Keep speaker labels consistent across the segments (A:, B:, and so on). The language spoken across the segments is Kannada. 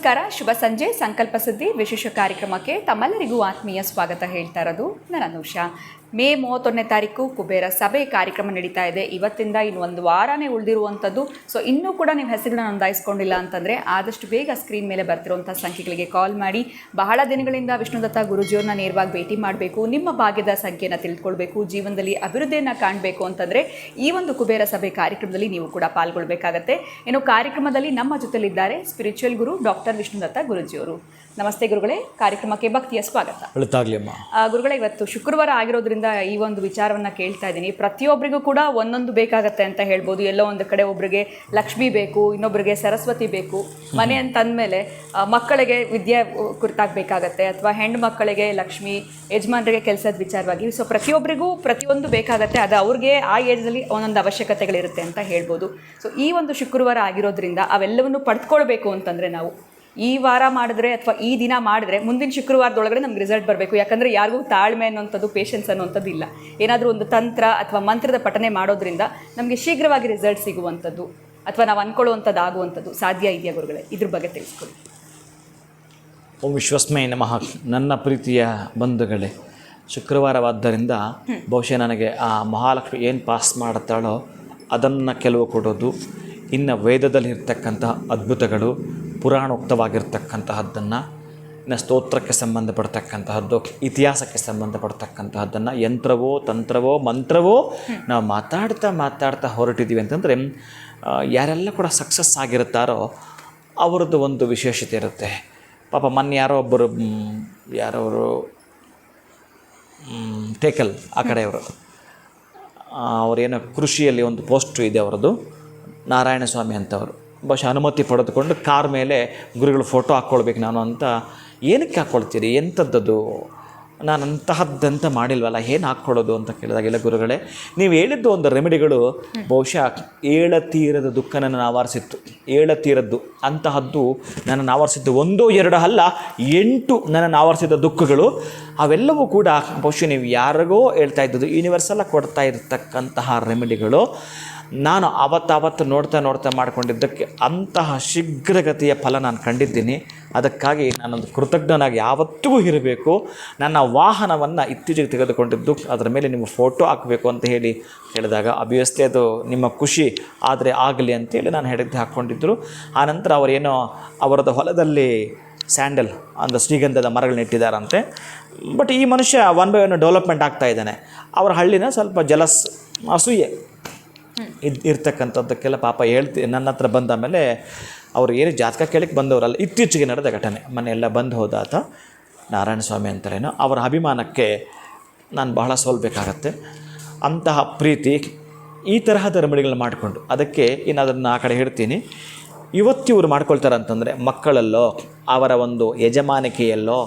A: ನಮಸ್ಕಾರ, ಶುಭ ಸಂಜೆ. ಸಂಕಲ್ಪ ಸುದ್ದಿ ವಿಶೇಷ ಕಾರ್ಯಕ್ರಮಕ್ಕೆ ತಮ್ಮೆಲ್ಲರಿಗೂ ಆತ್ಮೀಯ ಸ್ವಾಗತ ಹೇಳ್ತಾ ಇರೋದು ನಾನು ಅನುಷಾ. ಮೇ 31ನೇ ತಾರೀಕು ಕುಬೇರ ಸಭೆ ಕಾರ್ಯಕ್ರಮ ನಡೀತಾ ಇದೆ. ಇವತ್ತಿಂದ ಇನ್ನು ಒಂದು ವಾರನೇ ಉಳಿದಿರುವಂಥದ್ದು. ಸೊ ಇನ್ನೂ ಕೂಡ ನೀವು ಹೆಸರುಗಳನ್ನ ನೋಂದಾಯಿಸ್ಕೊಂಡಿಲ್ಲ ಅಂತಂದರೆ ಆದಷ್ಟು ಬೇಗ ಸ್ಕ್ರೀನ್ ಮೇಲೆ ಬರ್ತಿರುವಂಥ ಸಂಖ್ಯೆಗಳಿಗೆ ಕಾಲ್ ಮಾಡಿ. ಬಹಳ ದಿನಗಳಿಂದ ವಿಷ್ಣುದತ್ತ ಗುರುಜಿಯವ್ರನ್ನ ನೇರವಾಗಿ ಭೇಟಿ ಮಾಡಬೇಕು, ನಿಮ್ಮ ಭಾಗ್ಯದ ಸಂಖ್ಯೆಯನ್ನು ತಿಳ್ಕೊಳ್ಬೇಕು, ಜೀವನದಲ್ಲಿ ಅಭಿವೃದ್ಧಿಯನ್ನು ಕಾಣಬೇಕು ಅಂತಂದರೆ ಈ ಒಂದು ಕುಬೇರ ಸಭೆ ಕಾರ್ಯಕ್ರಮದಲ್ಲಿ ನೀವು ಕೂಡ ಪಾಲ್ಗೊಳ್ಬೇಕಾಗತ್ತೆ. ಇನ್ನು ಕಾರ್ಯಕ್ರಮದಲ್ಲಿ ನಮ್ಮ ಜೊತೆಲಿದ್ದಾರೆ ಸ್ಪಿರಿಚುವಲ್ ಗುರು ಡಾಕ್ಟರ್ ವಿಷ್ಣುದತ್ತ ಗುರುಜಿಯವರು. ನಮಸ್ತೆ ಗುರುಗಳೇ, ಕಾರ್ಯಕ್ರಮಕ್ಕೆ ಭಕ್ತಿಯ ಸ್ವಾಗತ. ಗುರುಗಳೇ, ಇವತ್ತು ಶುಕ್ರವಾರ ಆಗಿರೋದ್ರಿಂದ ಈ ಒಂದು ವಿಚಾರವನ್ನು ಕೇಳ್ತಾ ಇದ್ದೀನಿ. ಪ್ರತಿಯೊಬ್ಬರಿಗೂ ಕೂಡ ಒಂದೊಂದು ಬೇಕಾಗತ್ತೆ ಅಂತ ಹೇಳ್ಬೋದು. ಎಲ್ಲೋ ಒಂದು ಕಡೆ ಒಬ್ಬರಿಗೆ ಲಕ್ಷ್ಮಿ ಬೇಕು, ಇನ್ನೊಬ್ಬರಿಗೆ ಸರಸ್ವತಿ ಬೇಕು. ಮನೆ ಅಂತಂದಮೇಲೆ ಮಕ್ಕಳಿಗೆ ವಿದ್ಯೆ ಕುರಿತಾಗಬೇಕಾಗತ್ತೆ, ಅಥವಾ ಹೆಣ್ಣು ಮಕ್ಕಳಿಗೆ ಲಕ್ಷ್ಮಿ, ಯಜಮಾನರಿಗೆ ಕೆಲಸದ ವಿಚಾರವಾಗಿ. ಸೊ ಪ್ರತಿಯೊಬ್ಬರಿಗೂ ಪ್ರತಿಯೊಂದು ಬೇಕಾಗತ್ತೆ. ಅದು ಅವ್ರಿಗೆ ಆ ಏಜಲ್ಲಿ ಒಂದೊಂದು ಅವಶ್ಯಕತೆಗಳಿರುತ್ತೆ ಅಂತ ಹೇಳ್ಬೋದು. ಸೊ ಈ ಒಂದು ಶುಕ್ರವಾರ ಆಗಿರೋದ್ರಿಂದ ಅವೆಲ್ಲವನ್ನು ಪಡೆದುಕೊಳ್ಬೇಕು ಅಂತಂದರೆ ನಾವು ಈ ವಾರ ಮಾಡಿದ್ರೆ ಅಥವಾ ಈ ದಿನ ಮಾಡಿದ್ರೆ ಮುಂದಿನ ಶುಕ್ರವಾರದೊಳಗಡೆ ನಮ್ಗೆ ರಿಸಲ್ಟ್ ಬರಬೇಕು. ಯಾಕಂದರೆ ಯಾರಿಗೂ ತಾಳ್ಮೆ ಅನ್ನೋಂಥದ್ದು, ಪೇಷನ್ಸ್ ಅನ್ನೋಂಥದ್ದು ಇಲ್ಲ. ಏನಾದರೂ ಒಂದು ತಂತ್ರ ಅಥವಾ ಮಂತ್ರದ ಪಠನೆ ಮಾಡೋದ್ರಿಂದ ನಮಗೆ ಶೀಘ್ರವಾಗಿ ರಿಸಲ್ಟ್ ಸಿಗುವಂಥದ್ದು ಅಥವಾ ನಾವು ಅಂದ್ಕೊಳ್ಳುವಂಥದ್ದು ಆಗುವಂಥದ್ದು ಸಾಧ್ಯ ಇದೆಯಾ ಗುರುಗಳೇ? ಇದ್ರ ಬಗ್ಗೆ ತಿಳಿಸ್ಕೊಳ್ಳಿ.
B: ಓಂ ವಿಶ್ವಸ್ಮೈ ನಮಃ. ನನ್ನ ಪ್ರೀತಿಯ ಬಂಧುಗಳೇ, ಶುಕ್ರವಾರವಾದ್ದರಿಂದ ಬಹುಶಃ ನನಗೆ ಆ ಮಹಾಲಕ್ಷ್ಮಿ ಏನು ಪಾಸ್ ಮಾಡುತ್ತಾಳೋ ಅದನ್ನು ಕೆಲವು ಕೊಡೋದು, ಇನ್ನು ವೇದದಲ್ಲಿ ಇರ್ತಕ್ಕಂತಹ ಅದ್ಭುತಗಳು, ಪುರಾಣೋಕ್ತವಾಗಿರ್ತಕ್ಕಂತಹದ್ದನ್ನು, ಇನ್ನು ಸ್ತೋತ್ರಕ್ಕೆ ಸಂಬಂಧಪಡ್ತಕ್ಕಂತಹದ್ದು, ಇತಿಹಾಸಕ್ಕೆ ಸಂಬಂಧಪಡ್ತಕ್ಕಂತಹದ್ದನ್ನು, ಯಂತ್ರವೋ ತಂತ್ರವೋ ಮಂತ್ರವೋ ನಾವು ಮಾತಾಡ್ತಾ ಹೊರಟಿದ್ದೀವಿ ಅಂತಂದರೆ ಯಾರೆಲ್ಲ ಕೂಡ ಸಕ್ಸಸ್ ಆಗಿರುತ್ತಾರೋ ಅವರದ್ದು ಒಂದು ವಿಶೇಷತೆ ಇರುತ್ತೆ. ಪಾಪ ಮೊನ್ನೆ ಯಾರವರು ಟೇಕಲ್ ಆ ಕಡೆಯವರು, ಅವರೇನೋ ಕೃಷಿಯಲ್ಲಿ ಒಂದು ಪೋಸ್ಟು ಇದೆ ಅವರದ್ದು, ನಾರಾಯಣ ಸ್ವಾಮಿ ಅಂತವರು. ಬಹುಶಃ ಅನುಮತಿ ಪಡೆದುಕೊಂಡು ಕಾರ್ ಮೇಲೆ ಗುರುಗಳು ಫೋಟೋ ಹಾಕ್ಕೊಳ್ಬೇಕು ನಾನು ಅಂತ. ಏನಕ್ಕೆ ಹಾಕ್ಕೊಳ್ತೀರಿ, ಎಂಥದ್ದದು, ನಾನು ಅಂತಹದ್ದಂತ ಮಾಡಿಲ್ವಲ್ಲ, ಏನು ಹಾಕ್ಕೊಳ್ಳೋದು ಅಂತ ಕೇಳಿದಾಗೆಲ್ಲ ಗುರುಗಳೇ ನೀವು ಹೇಳಿದ್ದು ಒಂದು ರೆಮಿಡಿಗಳು ಬಹುಶಃ ಏಳತೀರದ ದುಃಖ ನನ್ನನ್ನು ಆವರಿಸಿತ್ತು. ಏಳತೀರದ್ದು ಅಂತಹದ್ದು ನನ್ನನ್ನು ಆವರಿಸಿದ್ದು 1, 2 ಅಲ್ಲ, 8 ನನ್ನನ್ನು ಆವರಿಸಿದ ದುಃಖಗಳು. ಅವೆಲ್ಲವೂ ಕೂಡ ಬಹುಶಃ ನೀವು ಯಾರಿಗೋ ಹೇಳ್ತಾ ಇದ್ದದ್ದು ಯೂನಿವರ್ಸಲ್ಲ ಕೊಡ್ತಾ ಇರತಕ್ಕಂತಹ ರೆಮಿಡಿಗಳು. ನಾನು ಆವತ್ತು ನೋಡ್ತಾ ಮಾಡಿಕೊಂಡಿದ್ದಕ್ಕೆ ಅಂತಹ ಶೀಘ್ರಗತಿಯ ಫಲ ನಾನು ಕಂಡಿದ್ದೀನಿ. ಅದಕ್ಕಾಗಿ ನಾನೊಂದು ಕೃತಜ್ಞನಾಗಿ ಯಾವತ್ತಿಗೂ ಇರಬೇಕು. ನನ್ನ ವಾಹನವನ್ನು ಇತ್ತೀಚೆಗೆ ತೆಗೆದುಕೊಂಡಿದ್ದು, ಅದರ ಮೇಲೆ ನಿಮ್ಮ ಫೋಟೋ ಹಾಕಬೇಕು ಅಂತ ಹೇಳಿದಾಗ ಅಭಿವ್ಯಸ್ತೆ ಅದು ನಿಮ್ಮ ಖುಷಿ ಆದರೆ ಆಗಲಿ ಅಂತೇಳಿ ನಾನು ಹಾಕ್ಕೊಂಡಿದ್ದರು. ಆನಂತರ ಅವರೇನೋ ಅವರದ್ದು ಹೊಲದಲ್ಲಿ ಸ್ಯಾಂಡಲ್ ಅಂದರೆ ಶ್ರೀಗಂಧದ ಮರಗಳನ್ನ ಇಟ್ಟಿದ್ದಾರಂತೆ. ಬಟ್ ಈ ಮನುಷ್ಯ 1 by 1 ಡೆವಲಪ್ಮೆಂಟ್ ಆಗ್ತಾ ಇದ್ದಾನೆ. ಅವರ ಹಳ್ಳಿನ ಸ್ವಲ್ಪ ಜಲಸ್, ಅಸೂಯೆ ಇರ್ತಕ್ಕಂಥದ್ದಕ್ಕೆಲ್ಲ ಪಾಪ ನನ್ನ ಹತ್ರ ಬಂದ ಮೇಲೆ ಅವರು ಏನು ಜಾತಕ ಕೇಳಕ್ಕೆ ಬಂದವರಲ್ಲ, ಇತ್ತೀಚೆಗೆ ನಡೆದ ಘಟನೆ. ಮನೆಯೆಲ್ಲ ಬಂದು ಹೋದ ಆತ ನಾರಾಯಣ ಸ್ವಾಮಿ ಅಂತಾರೇನೋ, ಅವರ ಅಭಿಮಾನಕ್ಕೆ ನಾನು ಬಹಳ ಸೋಲ್ಬೇಕಾಗತ್ತೆ. ಅಂತಹ ಪ್ರೀತಿ ಈ ತರಹದ ರೆಮಿಡಿಗಳನ್ನ ಮಾಡಿಕೊಂಡು ಅದಕ್ಕೆ ಇನ್ನು ಅದನ್ನು ಆ ಕಡೆ ಹೇಳ್ತೀನಿ. ಇವತ್ತು ಇವರು ಮಾಡ್ಕೊಳ್ತಾರೆ ಅಂತಂದರೆ ಮಕ್ಕಳಲ್ಲೋ, ಅವರ ಒಂದು ಯಜಮಾನಿಕೆಯಲ್ಲೋ,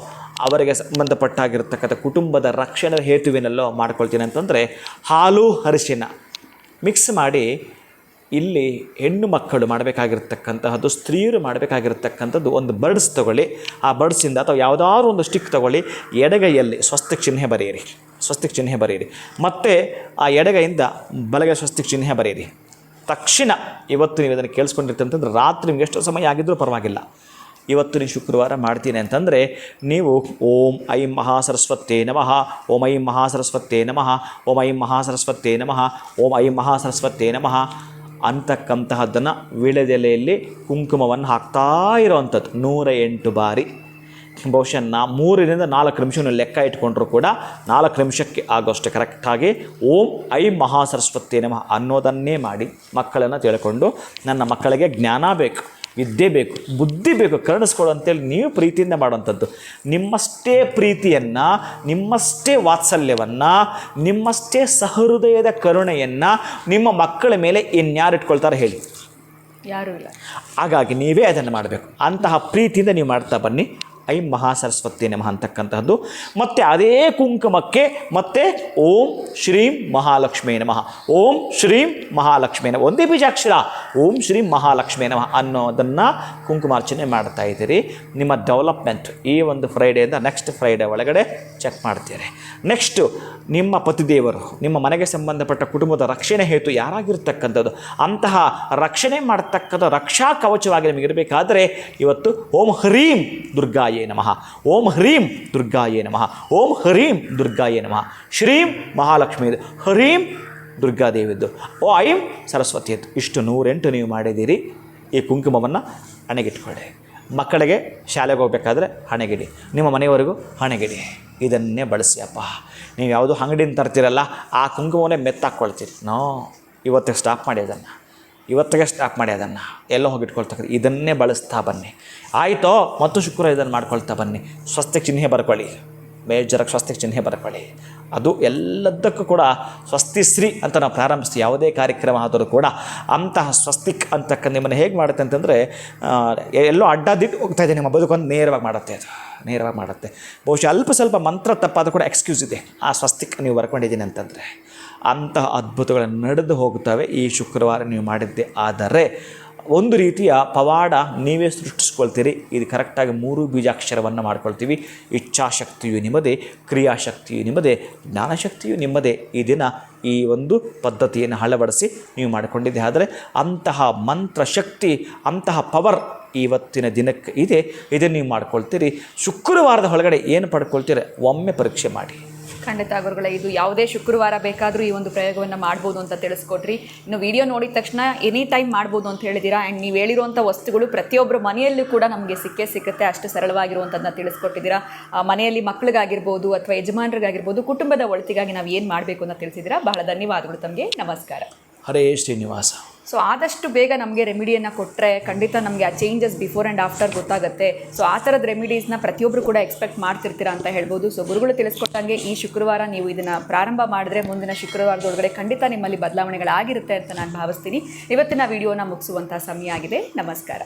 B: ಅವರಿಗೆ ಸಂಬಂಧಪಟ್ಟಾಗಿರ್ತಕ್ಕಂಥ ಕುಟುಂಬದ ರಕ್ಷಣೆ ಹೇತುವಿನಲ್ಲೋ ಮಾಡ್ಕೊಳ್ತೀನಿ ಅಂತಂದರೆ ಹಾಲು ಅರಿಶಿನ ಮಿಕ್ಸ್ ಮಾಡಿ ಇಲ್ಲಿ ಹೆಣ್ಣು ಮಕ್ಕಳು ಮಾಡಬೇಕಾಗಿರ್ತಕ್ಕಂತಹದ್ದು, ಸ್ತ್ರೀಯರು ಮಾಡಬೇಕಾಗಿರ್ತಕ್ಕಂಥದ್ದು ಒಂದು ಬರ್ಡ್ಸ್ ತೊಗೊಳ್ಳಿ. ಆ ಬರ್ಡ್ಸಿಂದ ಅಥವಾ ಯಾವುದಾದ್ರೂ ಒಂದು ಸ್ಟಿಕ್ ತೊಗೊಳ್ಳಿ, ಎಡಗೈಯಲ್ಲಿ ಸ್ವಸ್ತಿಕ್ ಚಿಹ್ನೆ ಬರೆಯಿರಿ. ಮತ್ತು ಆ ಎಡಗೈಯಿಂದ ಬಲಗೈ ಸ್ವಸ್ತಿಕ್ ಚಿಹ್ನೆ ಬರೆಯಿರಿ. ತಕ್ಷಣ ಇವತ್ತು ನೀವು ಅದನ್ನು ಕೇಳಿಸ್ಕೊಂಡಿರ್ತಂತಂದ್ರೆ ರಾತ್ರಿ ನಿಮ್ಗೆ ಎಷ್ಟು ಸಮಯ ಆಗಿದ್ರೂ ಪರವಾಗಿಲ್ಲ, ಇವತ್ತು ನೀವು ಶುಕ್ರವಾರ ಮಾಡ್ತೀನಿ ಅಂತಂದರೆ ನೀವು ಓಂ ಐಂ ಮಹಾಸರಸ್ವತೇ ನಮಃ, ಓಂ ಐಂ ಮಹಾಸರಸ್ವತೇ ನಮಃ, ಓಂ ಐಂ ಮಹಾಸರಸ್ವತೇ ನಮಃ, ಓಂ ಐಂ ಮಹಾಸರಸ್ವತೇ ನಮಃ ಅಂತಕ್ಕಂತಹದ್ದನ್ನು ವೀಳ್ಯದೆಲೆಯಲ್ಲಿ ಕುಂಕುಮವನ್ನು ಹಾಕ್ತಾ ಇರೋವಂಥದ್ದು 108 ಬಾರಿ. ಬಹುಶಃ 3 ರಿಂದ 4 ನಿಮಿಷವನ್ನು ಲೆಕ್ಕ ಇಟ್ಕೊಂಡ್ರೂ ಕೂಡ 4 ನಿಮಿಷಕ್ಕೆ ಆಗೋಷ್ಟು ಕರೆಕ್ಟಾಗಿ ಓಂ ಐಂ ಮಹಾಸರಸ್ವತೇ ನಮಃ ಅನ್ನೋದನ್ನೇ ಮಾಡಿ ಮಕ್ಕಳನ್ನು ತಿಳ್ಕೊಂಡು, ನನ್ನ ಮಕ್ಕಳಿಗೆ ಜ್ಞಾನ ಬೇಕು, ವಿದ್ಯೆ ಬೇಕು, ಬುದ್ಧಿ ಬೇಕು, ಕರುಣಿಸ್ಕೊಡು ಅಂತೇಳಿ ನೀವು ಪ್ರೀತಿಯಿಂದ ಮಾಡುವಂಥದ್ದು. ನಿಮ್ಮಷ್ಟೇ ಪ್ರೀತಿಯನ್ನು, ನಿಮ್ಮಷ್ಟೇ ವಾತ್ಸಲ್ಯವನ್ನು, ನಿಮ್ಮಷ್ಟೇ ಸಹೃದಯದ ಕರುಣೆಯನ್ನು ನಿಮ್ಮ ಮಕ್ಕಳ ಮೇಲೆ ಇನ್ಯಾರು ಇಟ್ಕೊಳ್ತಾರೆ ಹೇಳಿ? ಯಾರೂ ಇಲ್ಲ. ಹಾಗಾಗಿ ನೀವೇ ಅದನ್ನು ಮಾಡಬೇಕು. ಅಂತಹ ಪ್ರೀತಿಯಿಂದ ನೀವು ಮಾಡ್ತಾ ಬನ್ನಿ. ಐಂ ಮಹಾಸರಸ್ವತಿ ನಮಃ ಅಂತಕ್ಕಂತಹದ್ದು. ಮತ್ತು ಅದೇ ಕುಂಕುಮಕ್ಕೆ ಮತ್ತೆ ಓಂ ಶ್ರೀಂ ಮಹಾಲಕ್ಷ್ಮೀ ನಮಃ, ಓಂ ಶ್ರೀಂ ಮಹಾಲಕ್ಷ್ಮೀ ನಮಃ, ಒಂದೇ ಬೀಜಾಕ್ಷರ ಓಂ ಶ್ರೀಂ ಮಹಾಲಕ್ಷ್ಮೀ ನಮಃ ಅನ್ನೋದನ್ನು ಕುಂಕುಮಾರ್ಚನೆ ಮಾಡ್ತಾ ಇದ್ದೀರಿ. ನಿಮ್ಮ ಡೆವಲಪ್ಮೆಂಟ್ ಈ ಒಂದು ಫ್ರೈಡೆಯಿಂದ ನೆಕ್ಸ್ಟ್ ಫ್ರೈಡೆ ಒಳಗಡೆ ಚೆಕ್ ಮಾಡ್ತೀರಿ. ನೆಕ್ಸ್ಟು ನಿಮ್ಮ ಪತಿದೇವರು, ನಿಮ್ಮ ಮನೆಗೆ ಸಂಬಂಧಪಟ್ಟ ಕುಟುಂಬದ ರಕ್ಷಣೆ ಹೇತು ಯಾರಾಗಿರ್ತಕ್ಕಂಥದ್ದು, ಅಂತಹ ರಕ್ಷಣೆ ಮಾಡತಕ್ಕಂಥ ರಕ್ಷಾ ಕವಚವಾಗಿ ನಿಮಗಿರಬೇಕಾದರೆ ಇವತ್ತು ಓಂ ಹ್ರೀಂ ದುರ್ಗಾಯೇ ನಮಃ, ಓಂ ಹ್ರೀಂ ದುರ್ಗಾಯೇ ನಮಃ, ಓಂ ಹ್ರೀಂ ದುರ್ಗಾಯೇ ನಮಃ, ಶ್ರೀಂ ಮಹಾಲಕ್ಷ್ಮೀದು, ಹ್ರೀಂ ದುರ್ಗಾದೇವಿದ್ದು, ಓ ಐಂ ಸರಸ್ವತಿಯದ್ದು. ಇಷ್ಟು 108 ನೀವು ಮಾಡಿದ್ದೀರಿ. ಈ ಕುಂಕುಮವನ್ನು ಹಣೆಗಿಟ್ಕೊಳ್ಳಿ. ಮಕ್ಕಳಿಗೆ ಶಾಲೆಗೆ ಹೋಗಬೇಕಾದ್ರೆ ಹಣೆಗಿಡಿ, ನಿಮ್ಮ ಮನೆಯವರೆಗೂ ಹಣೆಗಿಡಿ. ಇದನ್ನೇ ಬಳಸಿ ಅಪ್ಪ. ನೀವು ಯಾವುದೋ ಅಂಗಡಿಯಿಂದ ತರ್ತೀರಲ್ಲ ಆ ಕುಂಕುಮವನ್ನೇ ಮೆತ್ತಾಕ್ಕೊಳ್ತೀರಿ. ಇವತ್ತಿಗೆ ಸ್ಟಾಪ್ ಮಾಡಿ ಅದನ್ನು, ಇವತ್ತಿಗೆ ಸ್ಟಾಪ್ ಮಾಡಿ ಅದನ್ನು, ಎಲ್ಲೋ ಹೋಗಿಟ್ಕೊಳ್ತಕ್ಕ ಇದನ್ನೇ ಬಳಸ್ತಾ ಬನ್ನಿ. ಆಯಿತೋ ಮತ್ತು ಶುಕ್ರವಾರ ಇದನ್ನು ಮಾಡ್ಕೊಳ್ತಾ ಬನ್ನಿ. ಸ್ವಸ್ತಿಕ್ ಚಿಹ್ನೆ ಬರ್ಕೊಳ್ಳಿ, ಬೇಜಾರಾಗಿ ಸ್ವಸ್ತಿಕ್ ಚಿಹ್ನೆ ಬರ್ಕೊಳ್ಳಿ. ಅದು ಎಲ್ಲದಕ್ಕೂ ಕೂಡ ಸ್ವಸ್ತಿಶ್ರೀ ಅಂತ ನಾವು ಪ್ರಾರಂಭಿಸ್ತೀವಿ. ಯಾವುದೇ ಕಾರ್ಯಕ್ರಮ ಆದರೂ ಕೂಡ ಅಂತಹ ಸ್ವಸ್ತಿಕ್ ಅಂತಕ್ಕ ನಿಮ್ಮನ್ನು ಹೇಗೆ ಮಾಡುತ್ತೆ ಅಂತಂದರೆ, ಎಲ್ಲೋ ಅಡ್ಡದಿಟ್ಟು ಹೋಗ್ತಾ ಇದೆ ನಿಮ್ಮ ಬದುಕನ್ನು ನೇರವಾಗಿ ಮಾಡುತ್ತೆ. ಅದು ನೇರವಾಗಿ ಮಾಡುತ್ತೆ. ಬಹುಶಃ ಅಲ್ಪ ಸ್ವಲ್ಪ ಮಂತ್ರ ತಪ್ಪಾದರೂ ಕೂಡ ಎಕ್ಸ್ಕ್ಯೂಸ್ ಇದೆ. ಆ ಸ್ವಸ್ತಿಕ್ ನೀವು ಬರ್ಕೊಂಡಿದ್ದೀನಿ ಅಂತಂದರೆ ಅಂತಹ ಅದ್ಭುತಗಳು ನಡೆದು ಹೋಗುತ್ತವೆ ಈ ಶುಕ್ರವಾರ ನೀವು ಮಾಡಿದ್ದೆ ಆದರೆ. ಒಂದು ರೀತಿಯ ಪವಾಡ ನೀವೇ ಸೃಷ್ಟಿಸ್ಕೊಳ್ತೀರಿ. ಇದು ಕರೆಕ್ಟಾಗಿ 3 ಬೀಜಾಕ್ಷರವನ್ನು ಮಾಡ್ಕೊಳ್ತೀವಿ. ಇಚ್ಛಾಶಕ್ತಿಯು ನಿಮ್ಮದೇ, ಕ್ರಿಯಾಶಕ್ತಿಯು ನಿಮ್ಮದೇ, ಜ್ಞಾನಶಕ್ತಿಯು ನಿಮ್ಮದೇ. ಈ ದಿನ ಈ ಒಂದು ಪದ್ಧತಿಯನ್ನು ಅಳವಡಿಸಿ ನೀವು ಮಾಡಿಕೊಂಡಿದ್ದೆ ಆದರೆ ಅಂತಹ ಮಂತ್ರಶಕ್ತಿ, ಅಂತಹ ಪವರ್ ಇವತ್ತಿನ ದಿನಕ್ಕೆ ಇದೆ. ಇದನ್ನು ನೀವು ಮಾಡ್ಕೊಳ್ತೀರಿ. ಶುಕ್ರವಾರದ ಒಳಗಡೆ ಏನು ಪಡ್ಕೊಳ್ತೀರಿ ಒಮ್ಮೆ ಪರೀಕ್ಷೆ ಮಾಡಿ.
A: ಖಂಡಿತ ಗುರುಗಳೇ, ಇದು ಯಾವುದೇ ಶುಕ್ರವಾರ ಬೇಕಾದರೂ ಈ ಒಂದು ಪ್ರಯೋಗವನ್ನು ಮಾಡ್ಬೋದು ಅಂತ ತಿಳಿಸ್ಕೊಟ್ರಿ. ಇನ್ನು ವಿಡಿಯೋ ನೋಡಿದ ತಕ್ಷಣ ಎನಿ ಟೈಮ್ ಮಾಡ್ಬೋದು ಅಂತ ಹೇಳಿದ್ದೀರಾ. ಆ್ಯಂಡ್ ನೀವು ಹೇಳಿರುವಂಥ ವಸ್ತುಗಳು ಪ್ರತಿಯೊಬ್ಬರ ಮನೆಯಲ್ಲೂ ಕೂಡ ನಮಗೆ ಸಿಗುತ್ತೆ. ಅಷ್ಟು ಸರಳವಾಗಿರುವಂಥದ್ದನ್ನ ತಿಳಿಸ್ಕೊಟ್ಟಿದ್ದೀರಾ. ಮನೆಯಲ್ಲಿ ಮಕ್ಕಳಿಗಾಗಿರ್ಬೋದು ಅಥವಾ ಯಜಮಾನರಿಗಾಗಿರ್ಬೋದು, ಕುಟುಂಬದ ಒಳಿತಿಗಾಗಿ ನಾವು ಏನು ಮಾಡಬೇಕು ಅಂತ ತಿಳಿಸಿದ್ದೀರಾ. ಬಹಳ ಧನ್ಯವಾದಗಳು ತಮಗೆ. ನಮಸ್ಕಾರ.
B: ಹರೇ ಶ್ರೀನಿವಾಸ.
A: ಸೊ ಆದಷ್ಟು ಬೇಗ ನಮಗೆ ರೆಮಿಡಿಯನ್ನು ಕೊಟ್ಟರೆ ಖಂಡಿತ ನಮಗೆ ಆ ಚೇಂಜಸ್ ಬಿಫೋರ್ ಆ್ಯಂಡ್ ಆಫ್ಟರ್ ಗೊತ್ತಾಗುತ್ತೆ. ಸೊ ಆ ಥರದ ರೆಮಿಡೀಸ್ನ ಪ್ರತಿಯೊಬ್ಬರು ಕೂಡ ಎಕ್ಸ್ಪೆಕ್ಟ್ ಮಾಡ್ತಿರ್ತೀರಾ ಅಂತ ಹೇಳ್ಬೋದು. ಸೊ ಗುರುಗಳು ತಿಳಿಸ್ಕೊಟ್ಟಂಗೆ ಈ ಶುಕ್ರವಾರ ನೀವು ಇದನ್ನು ಪ್ರಾರಂಭ ಮಾಡಿದ್ರೆ ಮುಂದಿನ ಶುಕ್ರವಾರದೊಳಗಡೆ ಖಂಡಿತ ನಿಮ್ಮಲ್ಲಿ ಬದಲಾವಣೆಗಳಾಗಿರುತ್ತೆ ಅಂತ ನಾನು ಭಾವಿಸ್ತೀನಿ. ಇವತ್ತಿನ ವಿಡಿಯೋನ ಮುಗಿಸುವಂಥ ಸಮಯ ಆಗಿದೆ. ನಮಸ್ಕಾರ.